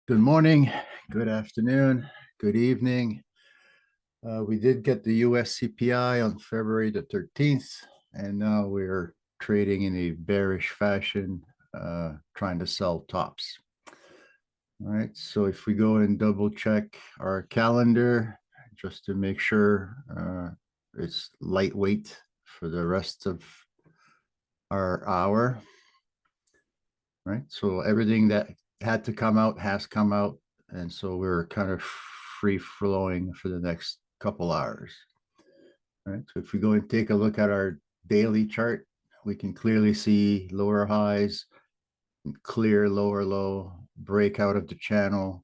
Good morning, good afternoon, good evening. We did get the US CPI on February the 13th, and now we're trading in a bearish fashion, trying to sell tops. All right, so if we go and double check our calendar just to make sure it's lightweight for the rest of our hour. Right, so everything that had to come out has come out, and so we're kind of free flowing for the next couple hours. Right, so if we go and take a look at our daily chart, we can clearly see lower highs, clear lower low, break out of the channel.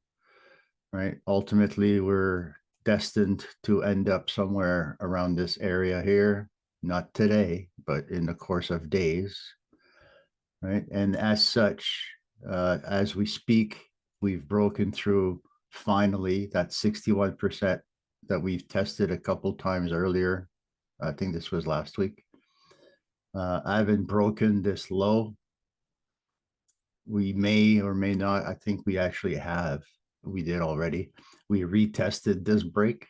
Right, ultimately we're destined to end up somewhere around this area here, not today, but in the course of days. Right, and as such, as we speak, we've broken through finally that 61% that we've tested a couple times earlier. I think this was last week. I haven't broken this low. We may or may not. I think we actually have. We did already. We retested this break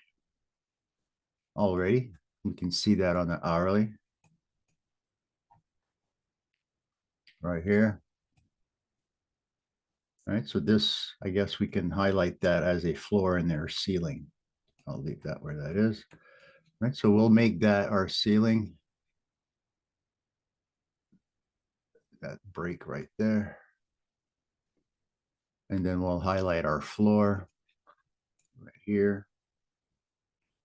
already. We can see that on the hourly right here. Right, so this, I guess we can highlight that as a floor in their ceiling. I'll leave that where that is. Right, so we'll make that our ceiling. That break right there. And then we'll highlight our floor right here.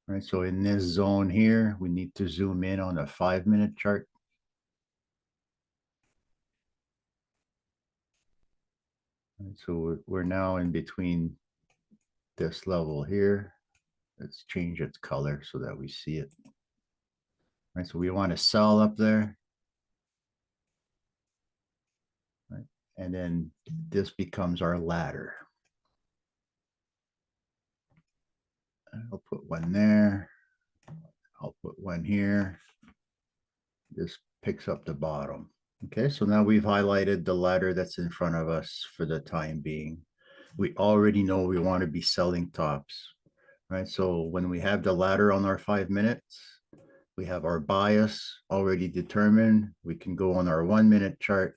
Right, so in this zone here, we need to zoom in on a 5-minute chart. Right, so we're now in between this level here. Let's change its color so that we see it. Right, so we want to sell up there. Right, and then this becomes our ladder. I'll put one there. I'll put one here. This picks up the bottom. Okay, so now we've highlighted the ladder that's in front of us for the time being. We already know we want to be selling tops, right? So when we have the ladder on our 5 minutes, we have our bias already determined. We can go on our 1-minute chart,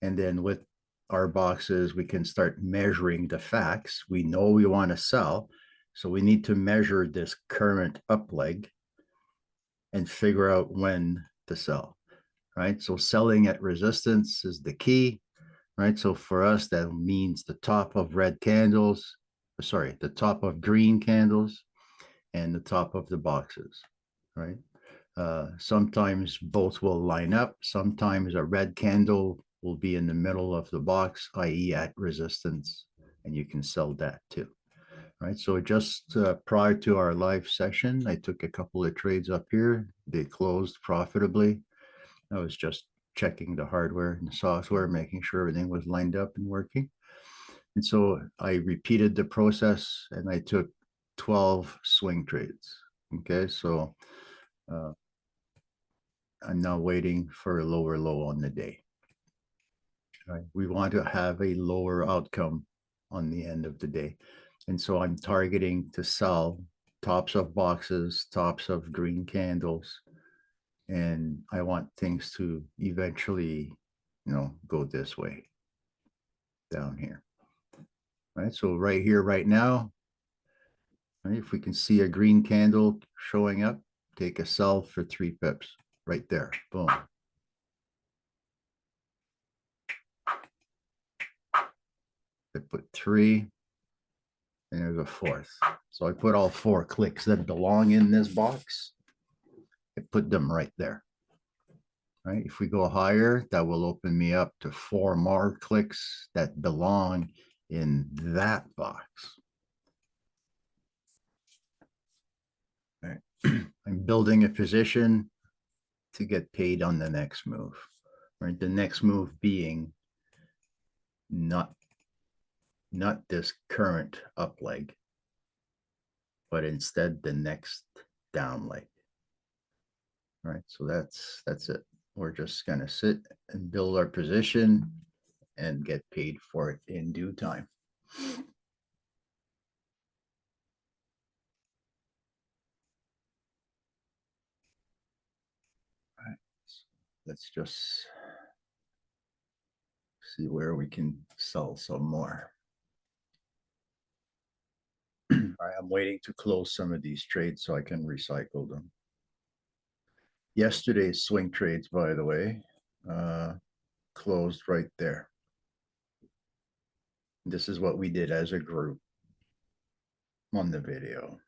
and then with our boxes, we can start measuring the facts. We know we want to sell, so we need to measure this current up leg and figure out when to sell. Right, so selling at resistance is the key. Right, so for us that means the top of red candles, sorry, the top of green candles and the top of the boxes. Right, sometimes both will line up. Sometimes a red candle will be in the middle of the box, i.e. at resistance, and you can sell that too. Right, so just prior to our live session, I took a couple of trades up here. They closed profitably. I was just checking the hardware and the software, making sure everything was lined up and working. And so I repeated the process and I took 12 swing trades. Okay, so I'm now waiting for a lower low on the day. Right, we want to have a lower outcome on the end of the day. And so I'm targeting to sell tops of boxes, tops of green candles, and I want things to eventually, go this way down here. Right, so right here, right now, right, if we can see a green candle showing up, take a sell for 3 pips right there. Boom. I put 3, and there's a 4th. So I put all 4 clicks that belong in this box. I put them right there. Right, if we go higher, that will open me up to 4 more clicks that belong in that box. Right. I'm building a position to get paid on the next move. Right, the next move being not this current up leg, but instead the next down leg. Right, so that's it. We're just gonna sit and build our position and get paid for it in due time. Right. Let's just see where we can sell some more. All right, I'm waiting to close some of these trades so I can recycle them. Yesterday's swing trades, by the way, closed right there. This is what we did as a group on the video.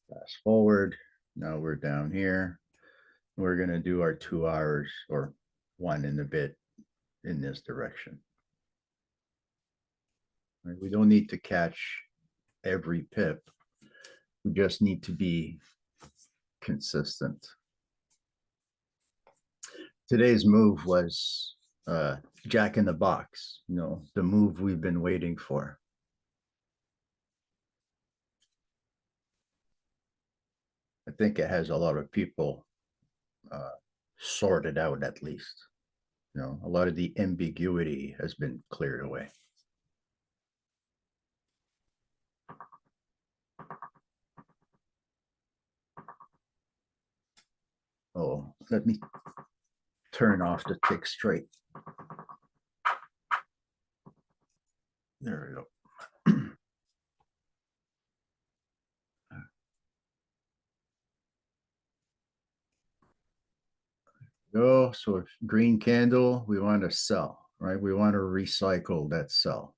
Fast forward. Now we're down here. We're going to do our 2 hours or 1 and a bit in this direction. Right? We don't need to catch every pip. We just need to be consistent. Today's move was Jack in the Box, you know, the move we've been waiting for. I think it has a lot of people sorted out, at least. You know, a lot of the ambiguity has been cleared away. Oh, let me turn off the tick straight. There we go. Go. So green candle, we want to sell, right? We want to recycle that sell.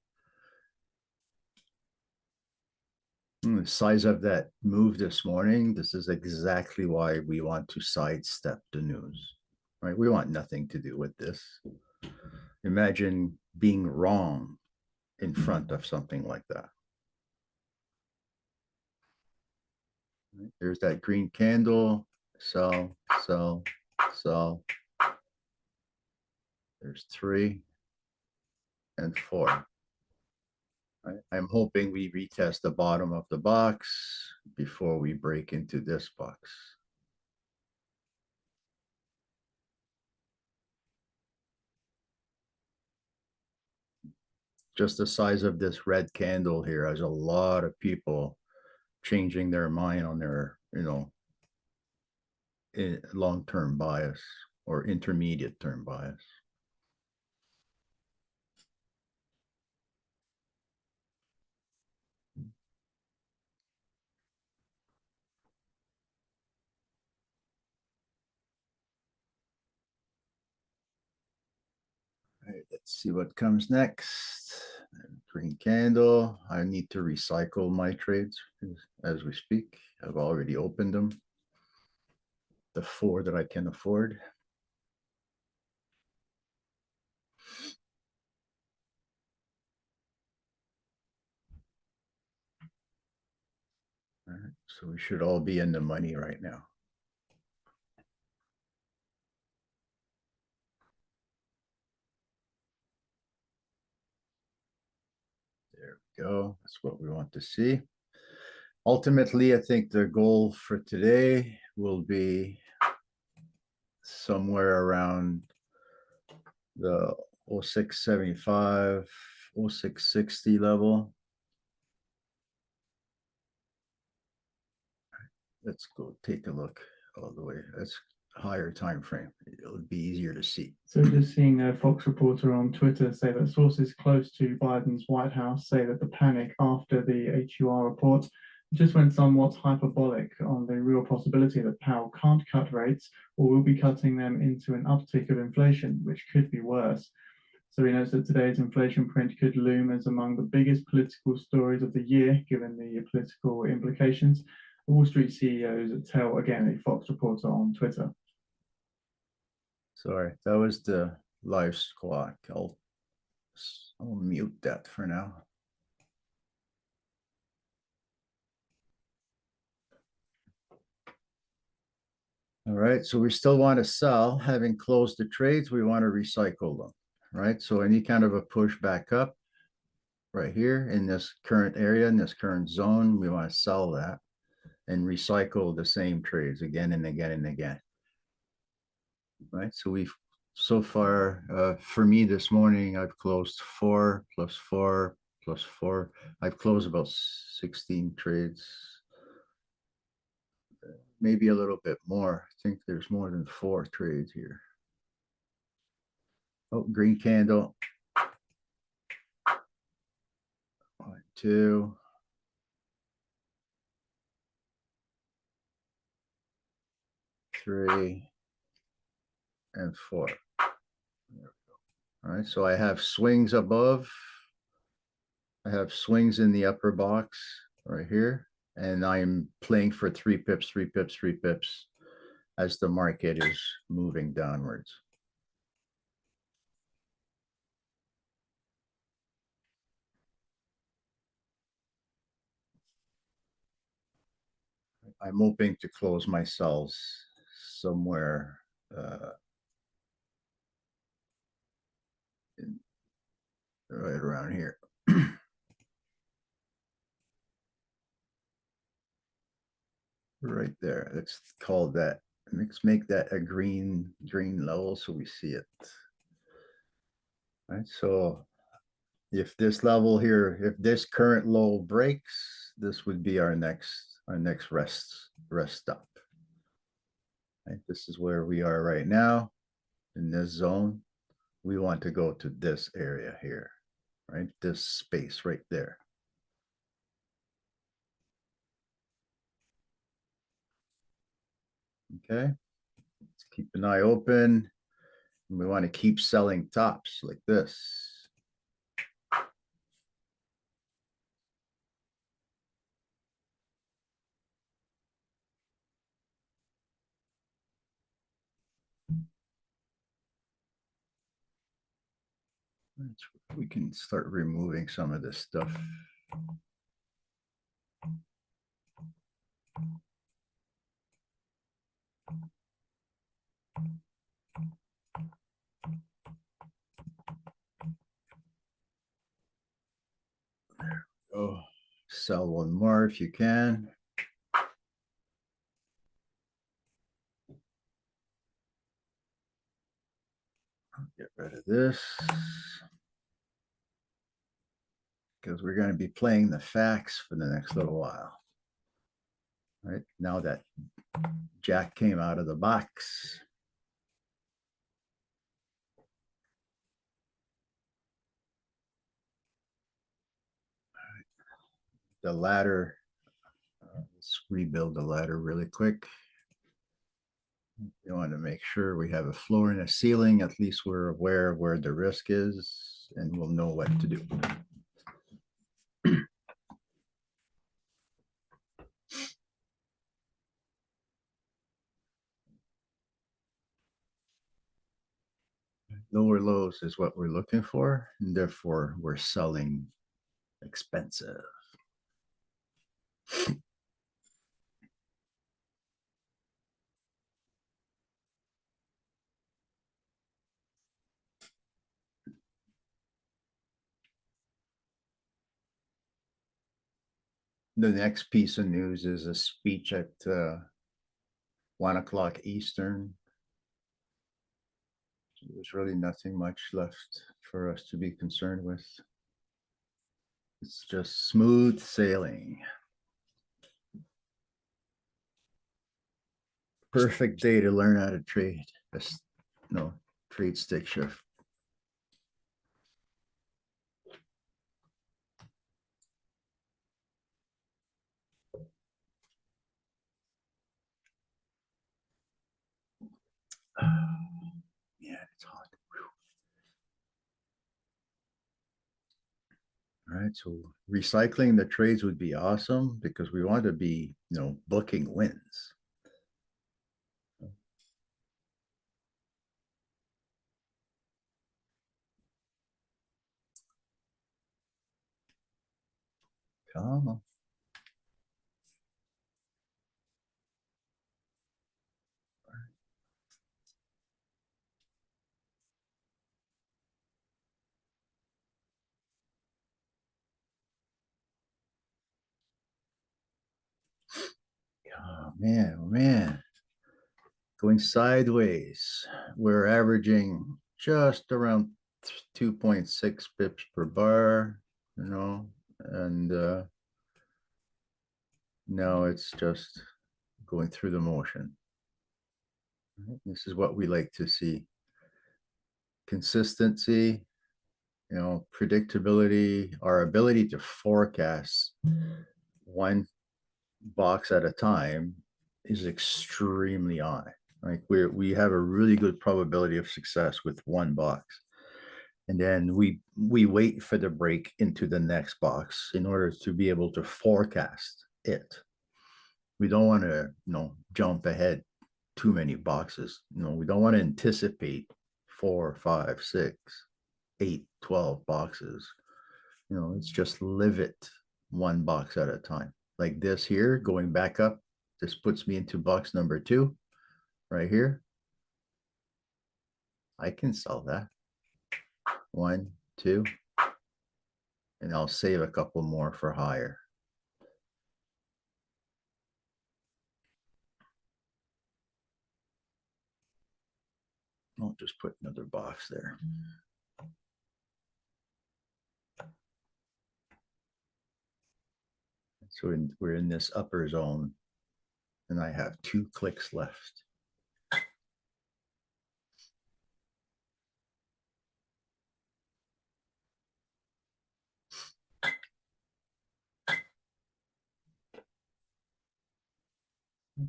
The size of that move this morning, this is exactly why we want to sidestep the news, right? We want nothing to do with this. Imagine being wrong in front of something like that. There's that green candle, sell, sell, sell. There's 3 and 4. Right? I'm hoping we retest the bottom of the box before we break into this box. Just the size of this red candle here has a lot of people changing their mind on their, you know, long-term bias or intermediate term bias. All right, let's see what comes next. Green candle. I need to recycle my trades as we speak. I've already opened them. The 4 that I can afford. All right, so we should all be in the money right now. There we go. That's what we want to see. Ultimately, I think the goal for today will be somewhere around the 0675, 0660 level. Let's go take a look all the way. That's higher time frame. It would be easier to see. So just seeing a Fox reporter on Twitter say that sources close to Biden's White House say that the panic after the HUR report just went somewhat hyperbolic on the real possibility that Powell can't cut rates or will be cutting them into an uptick of inflation, which could be worse. So we know that today's inflation print could loom as among the biggest political stories of the year, given the political implications. Wall Street CEOs tell, again, a Fox reporter on Twitter. Sorry, that was the live squawk. I'll mute that for now. All right, so we still want to sell. Having closed the trades, we want to recycle them, right? So any kind of a push back up right here in this current area, in this current zone, we want to sell that and recycle the same trades again and again and again, right? So we've so far, for me this morning, I've closed 4 plus 4 plus 4. I've closed about 16 trades, maybe a little bit more. I think there's more than 4 trades here. Oh, green candle. 1, 2. 3 and 4. All right, so I have swings above. I have swings in the upper box right here, and I'm playing for 3 pips, 3 pips, 3 pips as the market is moving downwards. I'm hoping to close my cells somewhere right around here. Right there. Let's call that. Let's make that a green level so we see it. All right. So if this level here, if this current low breaks, this would be our next rest stop. Right? This is where we are right now in this zone. We want to go to this area here, right? This space right there. Okay. Let's keep an eye open. We want to keep selling tops like this. We can start removing some of this stuff. There we go. Sell one more if you can. Get rid of this because we're going to be playing the facts for the next little while. Right now that Jack came out of the box. The ladder. Let's rebuild the ladder really quick. We want to make sure we have a floor and a ceiling. At least we're aware of where the risk is and we'll know what to do. Lower lows is what we're looking for, and therefore we're selling expensive. The next piece of news is a speech at 1 o'clock Eastern. There's really nothing much left for us to be concerned with. It's just smooth sailing. Perfect day to learn how to trade. No, trade stick shift. Yeah, it's hot. All right, so recycling the trades would be awesome because we want to be, booking wins. Come on. Oh man, going sideways. We're averaging just around 2.6 pips per bar, and now it's just going through the motion. This is what we like to see. Consistency, predictability, our ability to forecast one box at a time is extremely high. Like we have a really good probability of success with one box. And then we wait for the break into the next box in order to be able to forecast it. We don't want to, jump ahead too many boxes. We don't want to anticipate 4, 5, 6, 8, 12 boxes. Let's just live it one box at a time. Like this here, going back up, this puts me into box number 2 right here. I can sell that. 1, 2, and I'll save a couple more for higher. I'll just put another box there. So we're in this upper zone, and I have 2 clicks left.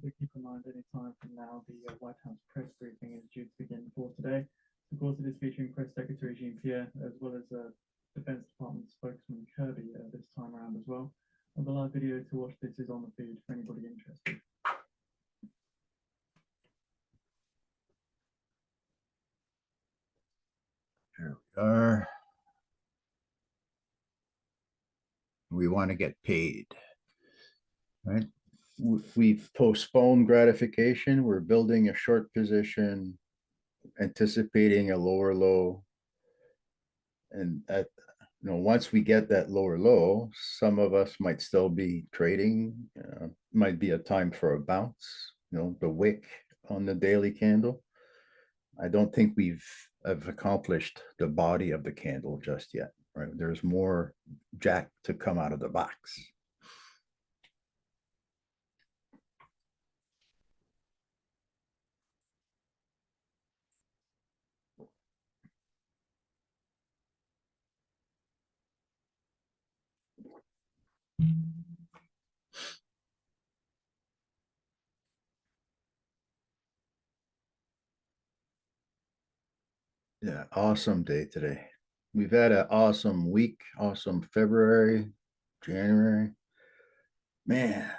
To keep in mind, any time from now, the White House press briefing is due to begin for today. Of course, it is featuring Press Secretary Jean-Pierre, as well as Defense Department spokesman Kirby this time around as well. And the live video to watch this is on the feed for anybody interested. Here we are. We want to get paid, right? We've postponed gratification. We're building a short position, anticipating a lower low. And once we get that lower low, some of us might still be trading. Might be a time for a bounce, the wick on the daily candle. I don't think have accomplished the body of the candle just yet, right? There's more jack to come out of the box. Yeah, awesome day today. We've had an awesome week, awesome February, January. Man,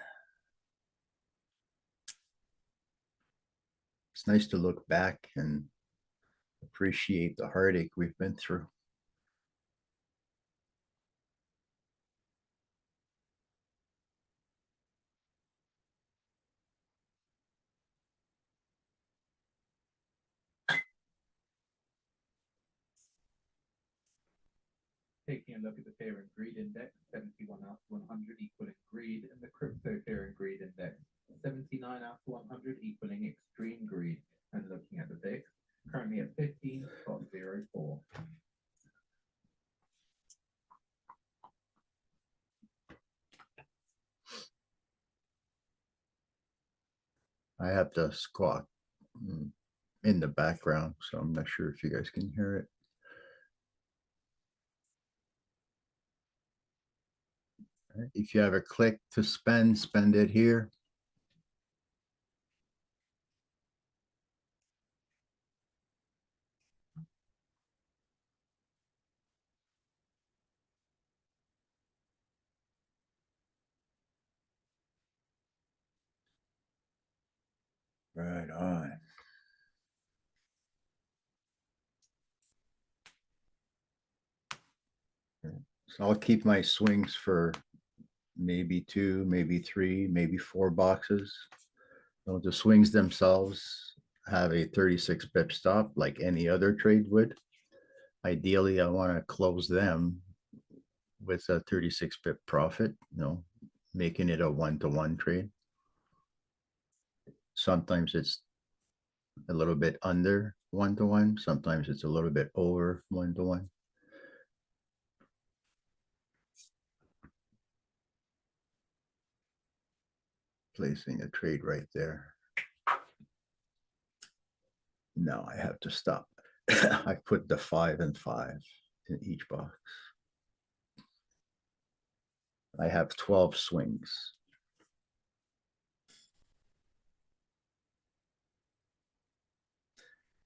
it's nice to look back and appreciate the heartache we've been through. Taking a look at the fear and greed index, 71 out of 100 equaling greed, and the crypto fear and greed index, 79 out of 100 equaling extreme greed. And looking at the VIX, currently at 15.04. I have to squawk in the background, so I'm not sure if you guys can hear it. If you have a click to spend it here. Right on. So I'll keep my swings for maybe 2, maybe 3, maybe 4 boxes. The swings themselves have a 36 pip stop like any other trade would. Ideally, I want to close them with a 36 pip profit, making it a 1-to-1 trade. Sometimes it's a little bit under 1-to-1. Sometimes it's a little bit over 1-to-1. Placing a trade right there. Now I have to stop. I put the 5 and 5 in each box. I have 12 swings.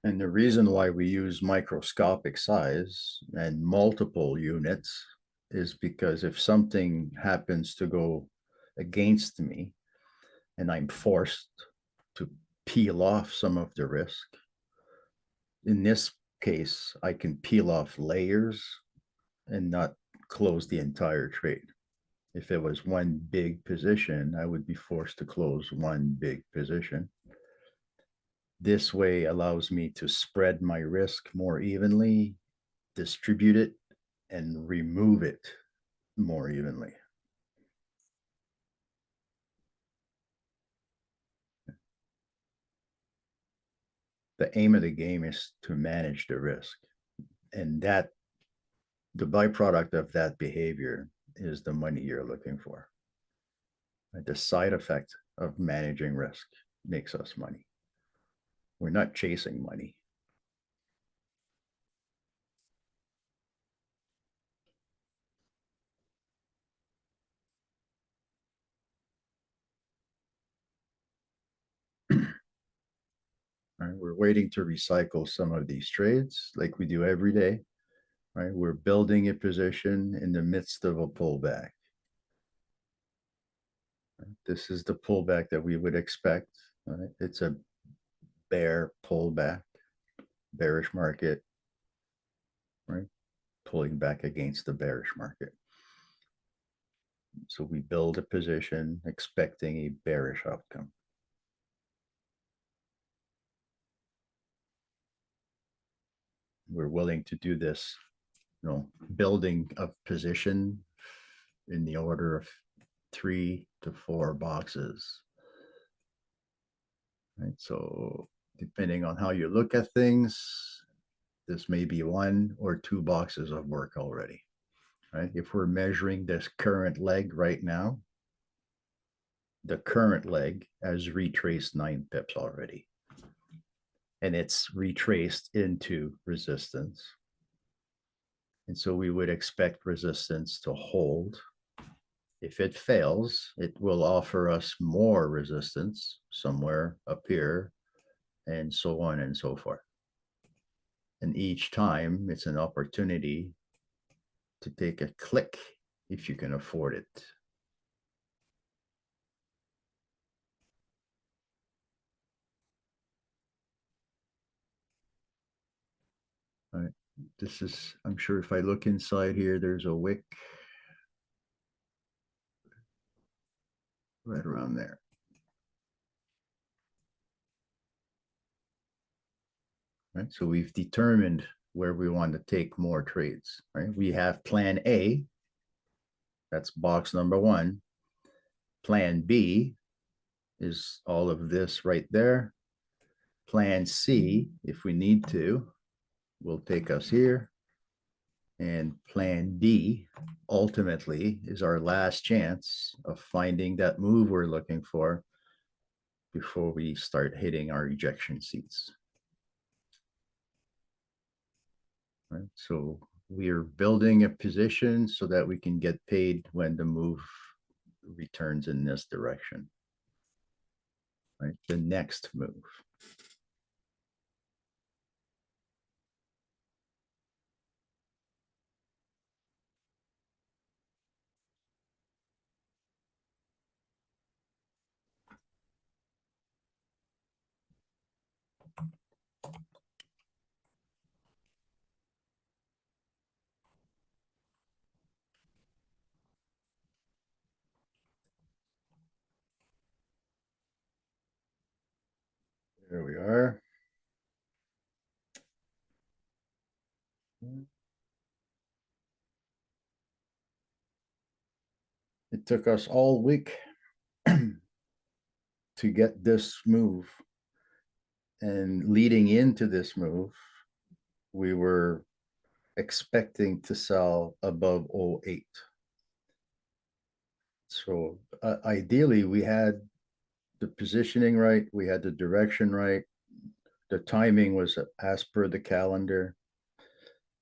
And the reason why we use microscopic size and multiple units is because if something happens to go against me and I'm forced to peel off some of the risk, in this case, I can peel off layers and not close the entire trade. If it was one big position, I would be forced to close one big position. This way allows me to spread my risk more evenly, distribute it, and remove it more evenly. The aim of the game is to manage the risk. And that the byproduct of that behavior is the money you're looking for. The side effect of managing risk makes us money. We're not chasing money. Right? We're waiting to recycle some of these trades like we do every day. Right? We're building a position in the midst of a pullback. Right? This is the pullback that we would expect. Right? It's a bear pullback, bearish market, right? Pulling back against the bearish market. So we build a position expecting a bearish outcome. We're willing to do this, building a position in the order of 3 to 4 boxes. Right? So depending on how you look at things, this may be 1 or 2 boxes of work already. Right? If we're measuring this current leg right now, the current leg has retraced 9 pips already. And it's retraced into resistance. And so we would expect resistance to hold. If it fails, it will offer us more resistance somewhere up here, and so on and so forth. And each time it's an opportunity to take a click if you can afford it. All right. This is, I'm sure if I look inside here, there's a wick right around there. Right. So we've determined where we want to take more trades, right? We have plan A, that's box number 1. Plan B is all of this right there. Plan C, if we need to, will take us here. And plan D ultimately is our last chance of finding that move we're looking for before we start hitting our ejection seats. Right? So we're building a position so that we can get paid when the move returns in this direction. Right? The next move. There we are. It took us all week to get this move And leading into this move, we were expecting to sell above 08. So ideally, we had the positioning right, we had the direction right, the timing was as per the calendar.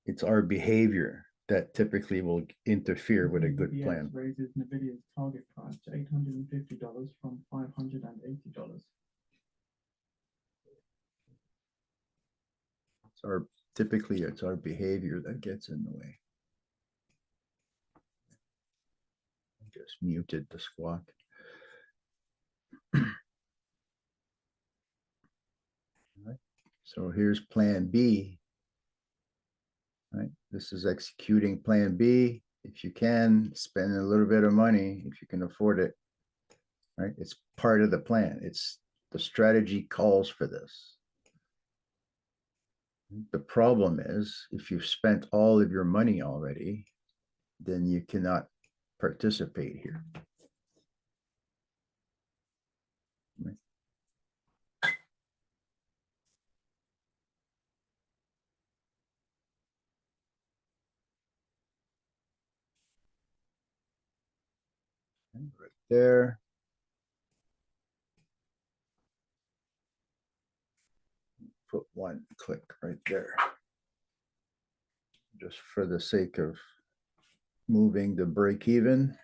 It's our behavior that typically will interfere with a good UBS plan. raises Nvidia's target price to $850 from $580. Typically it's our behavior that gets in the way. Just muted the squawk. Right. So here's plan B. Right. This is executing plan B. If you can, spend a little bit of money if you can afford it. Right. It's part of the plan. It's the strategy calls for this. The problem is if you've spent all of your money already, then you cannot participate here. Right. Right there. Put one click right there. Just for the sake of moving the break even.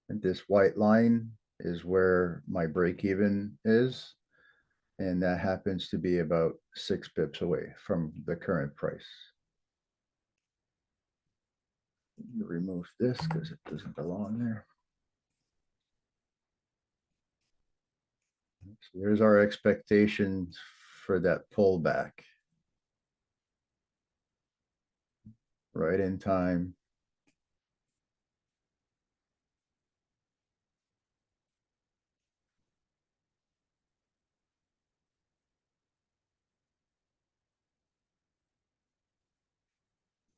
And this white line is where my break even is. And that happens to be about 6 pips away from the current price. Remove this because it doesn't belong there. So there's our expectations for that pullback. Right in time.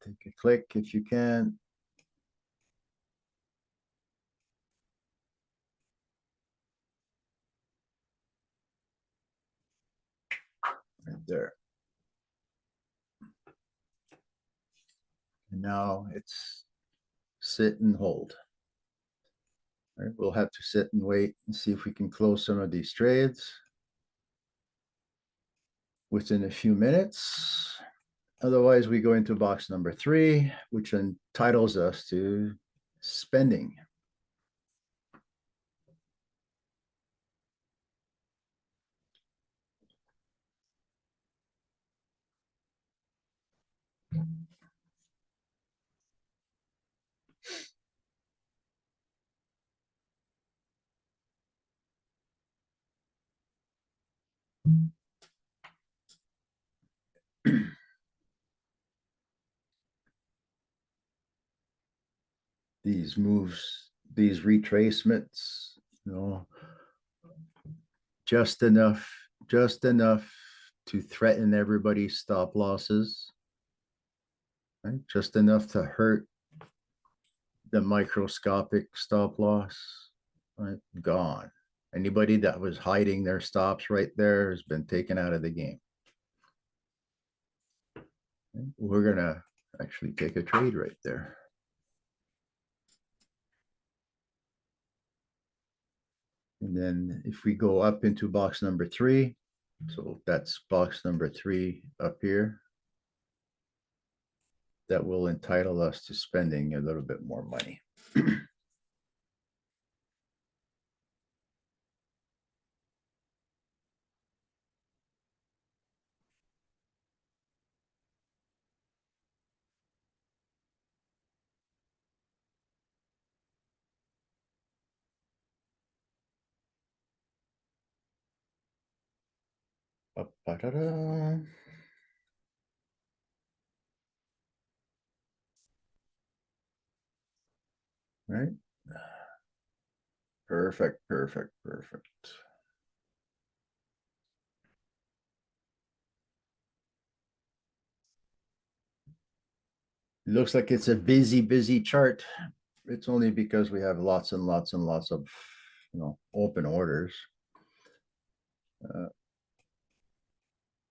Take a click if you can. Right there. And now it's sit and hold. All right, we'll have to sit and wait and see if we can close some of these trades within a few minutes. Otherwise, we go into box number 3, which entitles us to spending. These moves, these retracements, just enough to threaten everybody's stop losses, right? Just enough to hurt the microscopic stop loss, right? Gone. Anybody that was hiding their stops right there has been taken out of the game. We're gonna actually take a trade right there. And then if we go up into box number 3, so that's box number 3 up here, that will entitle us to spending a little bit more money. Right? Perfect, perfect, perfect. It looks like it's a busy chart. It's only because we have lots and lots and lots of, open orders.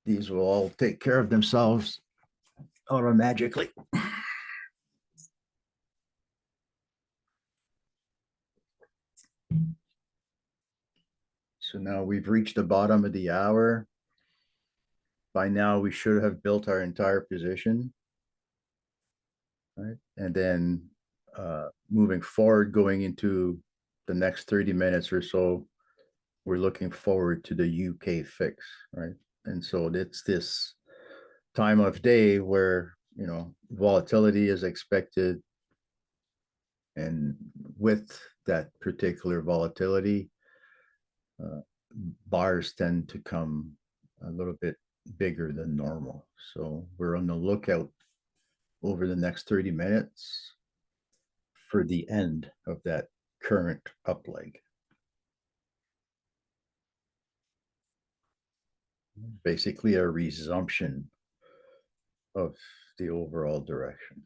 these will all take care of themselves automatically. So now we've reached the bottom of the hour. By now, we should have built our entire position. Right? And then moving forward, going into the next 30 minutes or so, we're looking forward to the UK fix, right? And so it's this time of day where, you know, volatility is expected. And with that particular volatility, bars tend to come a little bit bigger than normal. So we're on the lookout over the next 30 minutes for the end of that current up leg. Basically a resumption of the overall direction.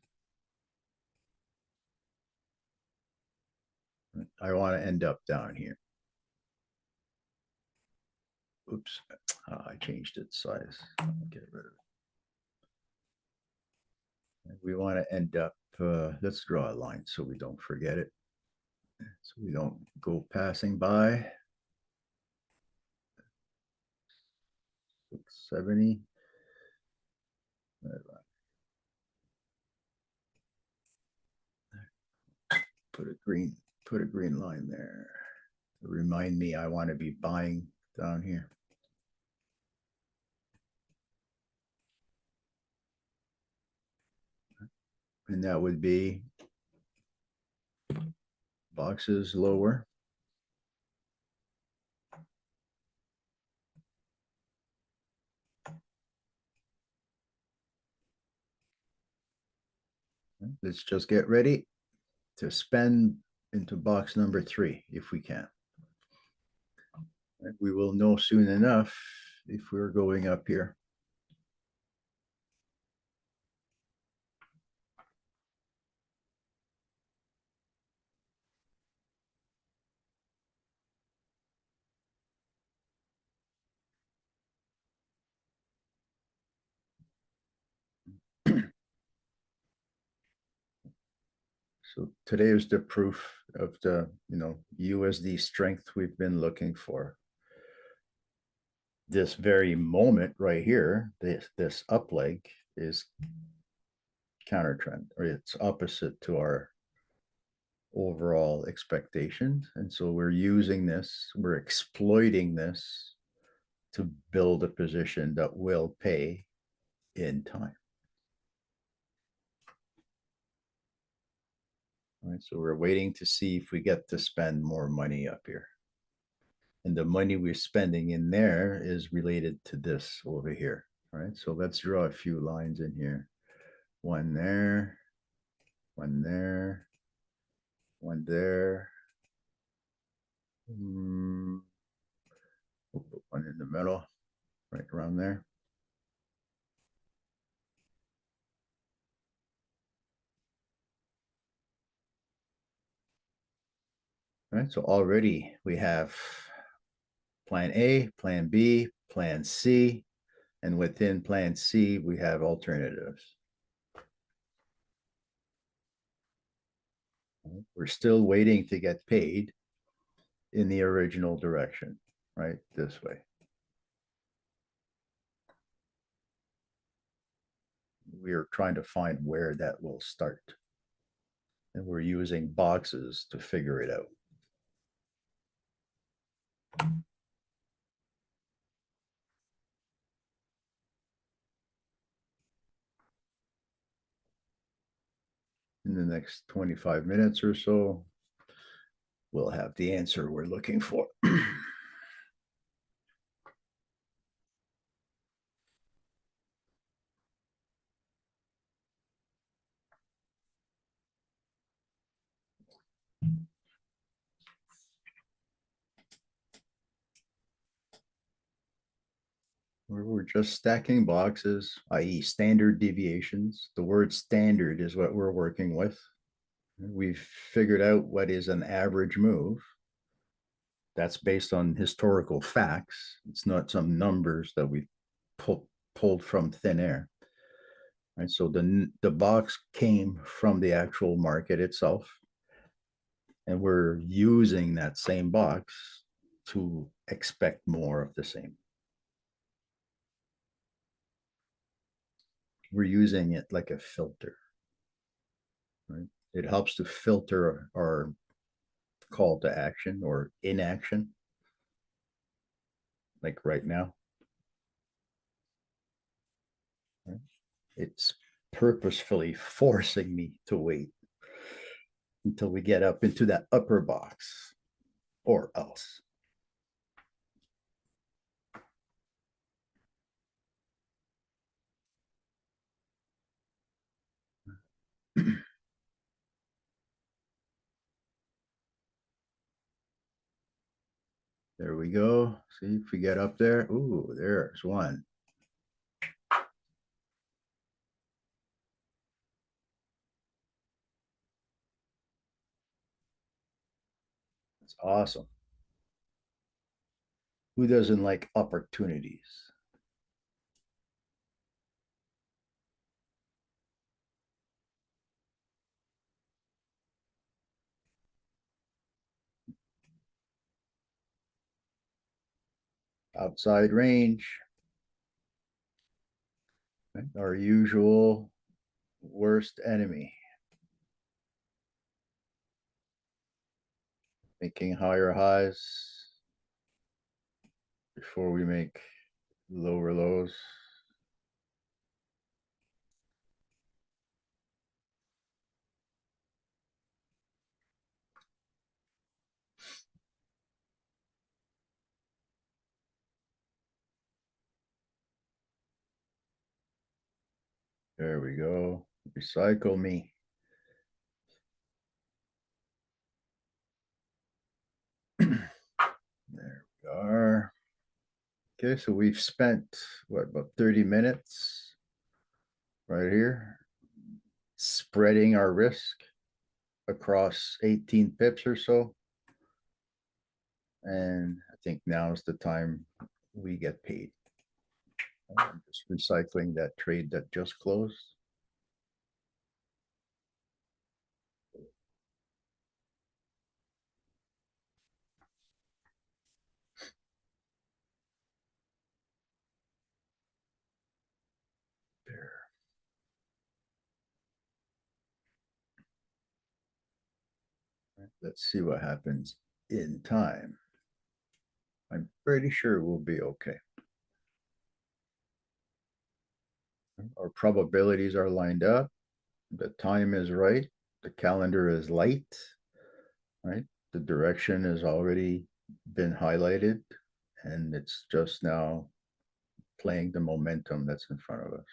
I want to end up down here. Oops, I changed its size. Get rid of it. We want to end up, let's draw a line so we don't forget it. So we don't go passing by. 670. Put a green line there. Remind me I want to be buying down here. And that would be boxes lower. Let's just get ready to spend into box number 3 if we can. We will know soon enough if we're going up here. So today is the proof of the, you know, USD strength we've been looking for. This very moment right here, this up leg is counter trend, or it's opposite to our overall expectations. And so we're using this, we're exploiting this to build a position that will pay in time. All right, so we're waiting to see if we get to spend more money up here. And the money we're spending in there is related to this over here. All right, so let's draw a few lines in here. One there, one there, one there. We'll put one in the middle, right around there. All right, so already we have plan A, plan B, plan C, and within plan C, we have alternatives. We're still waiting to get paid in the original direction, right? This way. We are trying to find where that will start. And we're using boxes to figure it out. In the next 25 minutes or so, we'll have the answer we're looking for. We're just stacking boxes, i.e. standard deviations. The word standard is what we're working with. We've figured out what is an average move. That's based on historical facts. It's not some numbers that we pulled from thin air. Right, so the box came from the actual market itself, and we're using that same box to expect more of the same. We're using it like a filter, right? It helps to filter our call to action or inaction, like right now. Right? It's purposefully forcing me to wait until we get up into that upper box, or else. There we go. See if we get up there. Ooh, there's one. It's awesome. Who doesn't like opportunities? Outside range. Right? Our usual worst enemy. Making higher highs before we make lower lows. There we go. Recycle me. There we are. Okay, so we've spent what, about 30 minutes right here spreading our risk across 18 pips or so. And I think now is the time we get paid. I'm just recycling that trade that just closed. There. Let's see what happens in time. I'm pretty sure we'll be okay. Our probabilities are lined up. The time is right. The calendar is light, right? The direction has already been highlighted, and it's just now playing the momentum that's in front of us.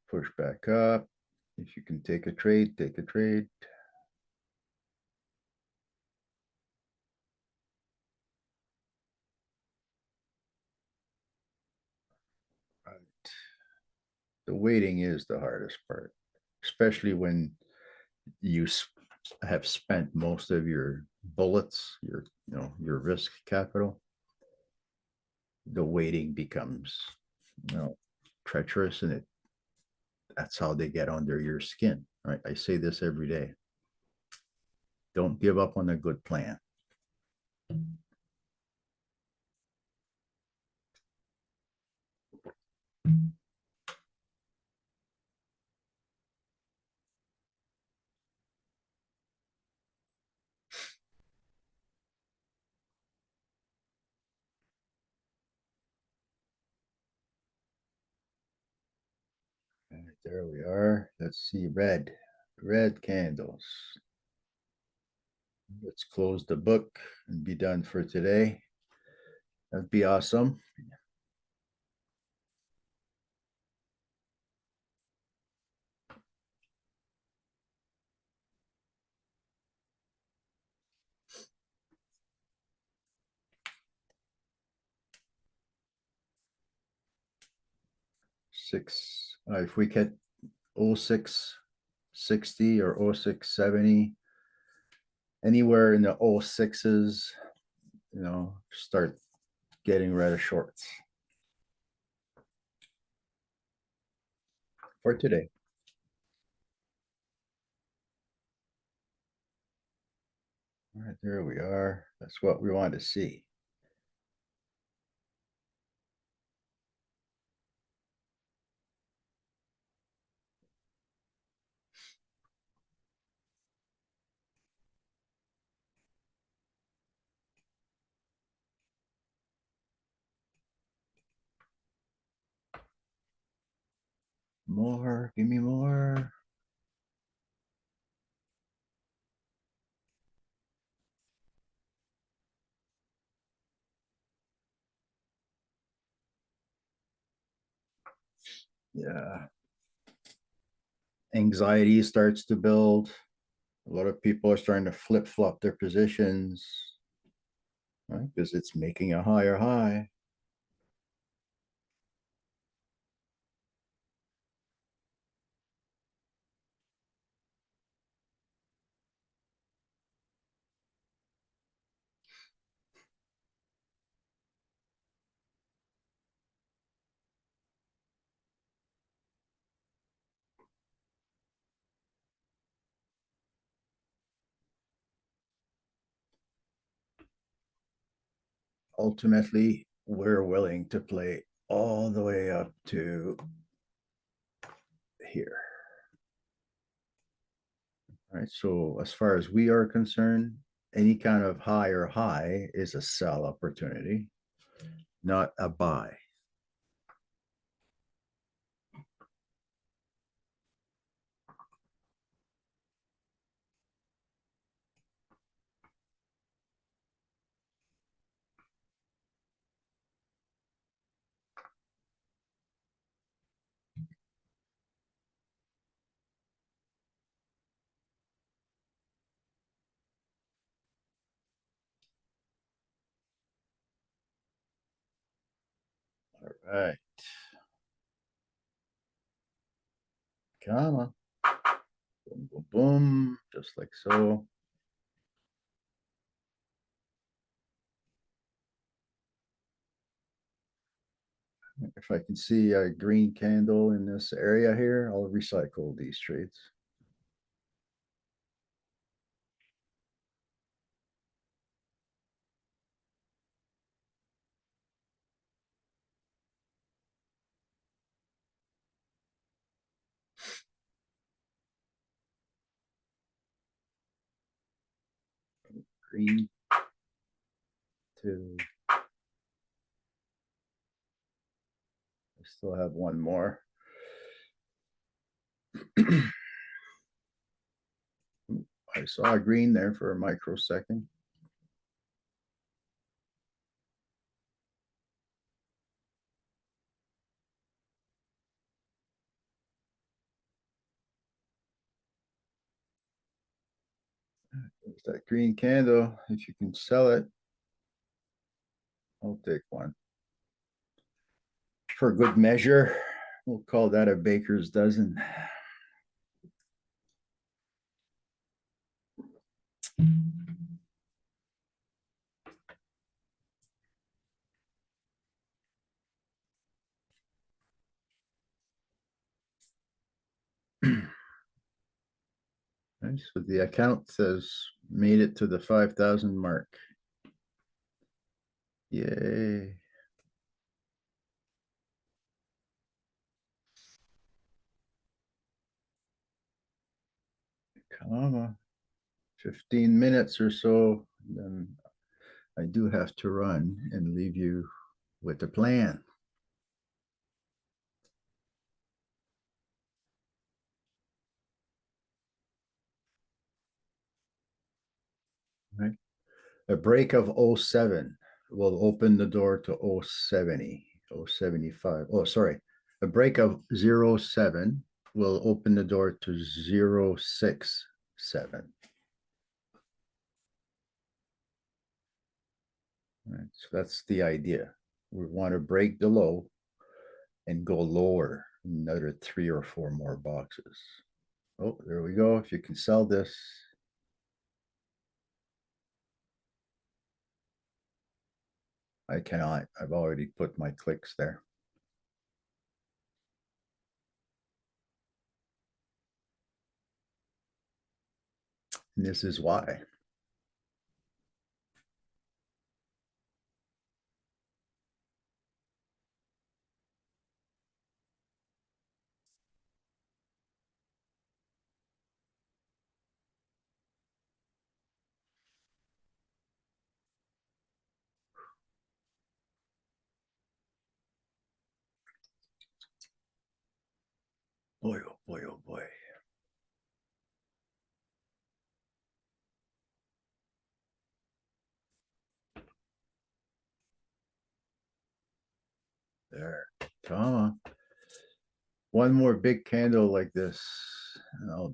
Push back up. If you can take a trade, take a trade. Right. The waiting is the hardest part, especially when you have spent most of your bullets, your risk capital. The waiting becomes, treacherous, and that's how they get under your skin, right? I say this every day. Don't give up on a good plan. All right, there we are. Let's see, red candles. Let's close the book and be done for today. That'd be awesome. If we get 0660 or 0670, anywhere in the 06s, you know, start getting rid of shorts for today. All right, there we are. That's what we want to see. More, give me more. Yeah. Anxiety starts to build. A lot of people are starting to flip-flop their positions, right? Because it's making a higher high. Ultimately, we're willing to play all the way up to here. All right, so as far as we are concerned, any kind of higher high is a sell opportunity, not a buy. All right. Come on. Boom, boom, boom, just like so. If I can see a green candle in this area here, I'll recycle these trades. Green, two. I still have one more. I saw a green there for a microsecond. There's that green candle. If you can sell it, I'll take one. For good measure, we'll call that a baker's dozen. Right, so the account says made it to the 5,000 mark. Yay. Come on. 15 minutes or so, then I do have to run and leave you with a plan. Right. A break of 07 will open the door to 070, 075. Oh, sorry. A break of 07 will open the door to 067. Right, so that's the idea. We want to break the low and go lower another 3 or 4 more boxes. Oh, there we go. If you can sell this. I cannot. I've already put my clicks there. And this is why. Boy, oh boy, oh boy. There. Come on. One more big candle like this, and I'll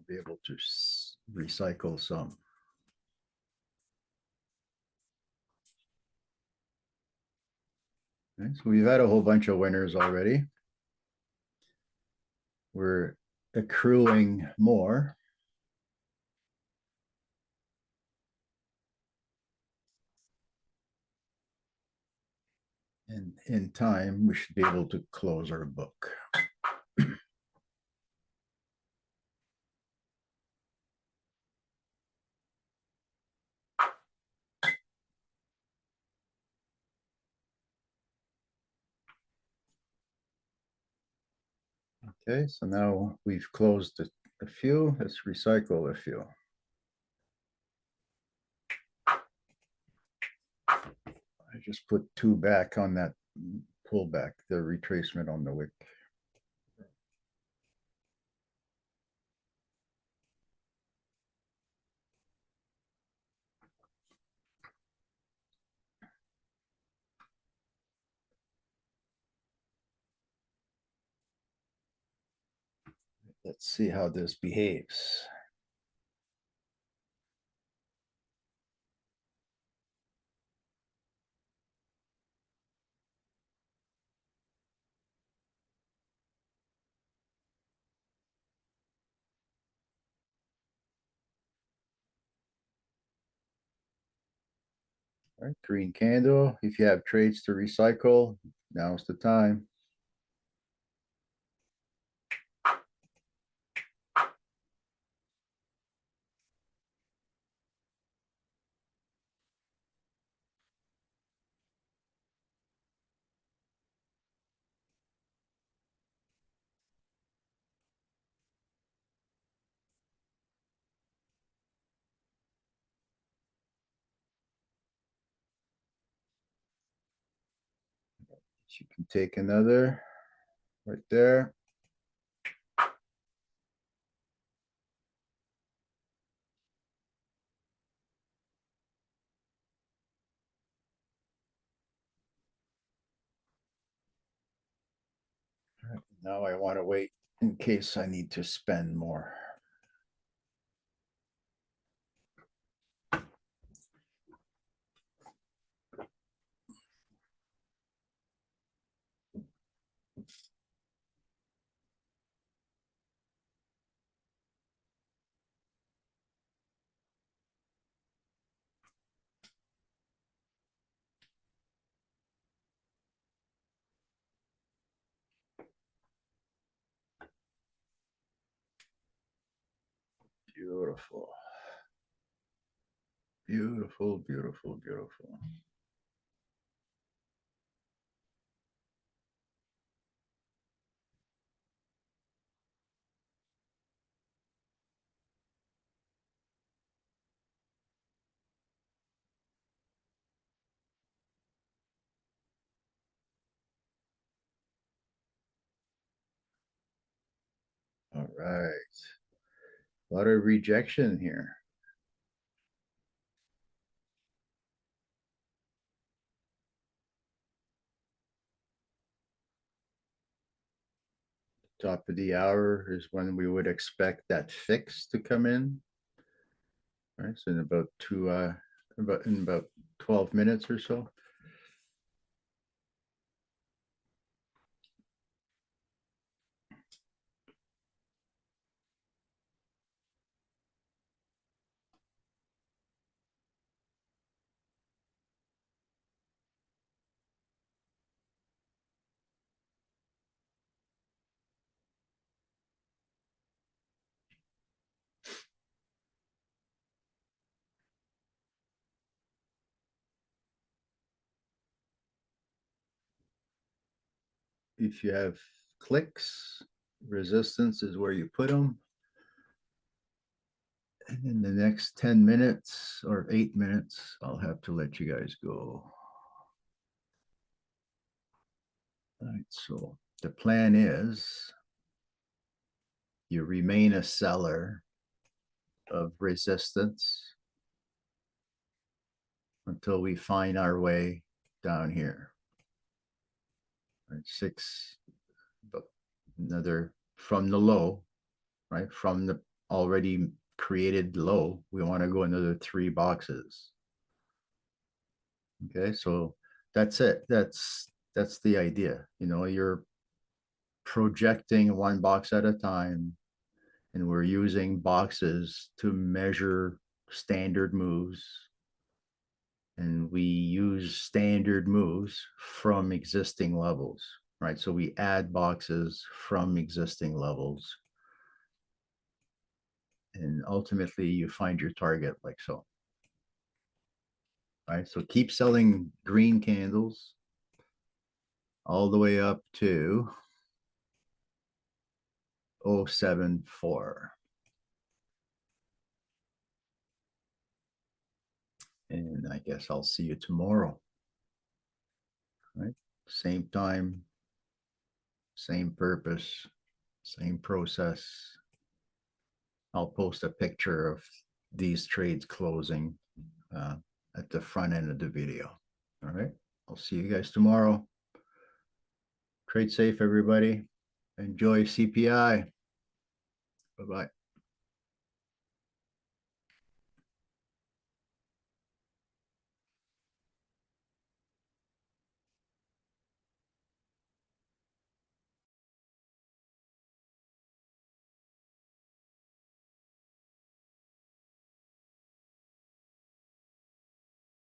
be able to recycle some. Okay, so we've had a whole bunch of winners already. We're accruing more. And in time, we should be able to close our book. Okay, so now we've closed a few. Let's recycle a few. I just put 2 back on that pullback, the retracement on the wick. Let's see how this behaves. All right, green candle. If you have trades to recycle, now's the time. You can take another right there. All right, now I want to wait in case I need to spend more. Beautiful. Beautiful, beautiful, beautiful. All right. A lot of rejection here. Top of the hour is when we would expect that fix to come in. All right, so in about in about 12 minutes or so. if you have clicks, resistance is where you put them. And in the next 10 minutes or 8 minutes, I'll have to let you guys go. All right, so the plan is you remain a seller of resistance until we find our way down here. Right, 6, but another from the low, right? From the already created low, we want to go another 3 boxes. Okay, so that's it. That's the idea. You know, you're projecting 1 box at a time, and we're using boxes to measure standard moves. And we use standard moves from existing levels, right? So we add boxes from existing levels. And ultimately you find your target like so. Right, so keep selling green candles all the way up to 074. And I guess I'll see you tomorrow. Right, same time, same purpose, same process. I'll post a picture of these trades closing at the front end of the video. All right, I'll see you guys tomorrow. Trade safe, everybody. Enjoy CPI. Bye-bye.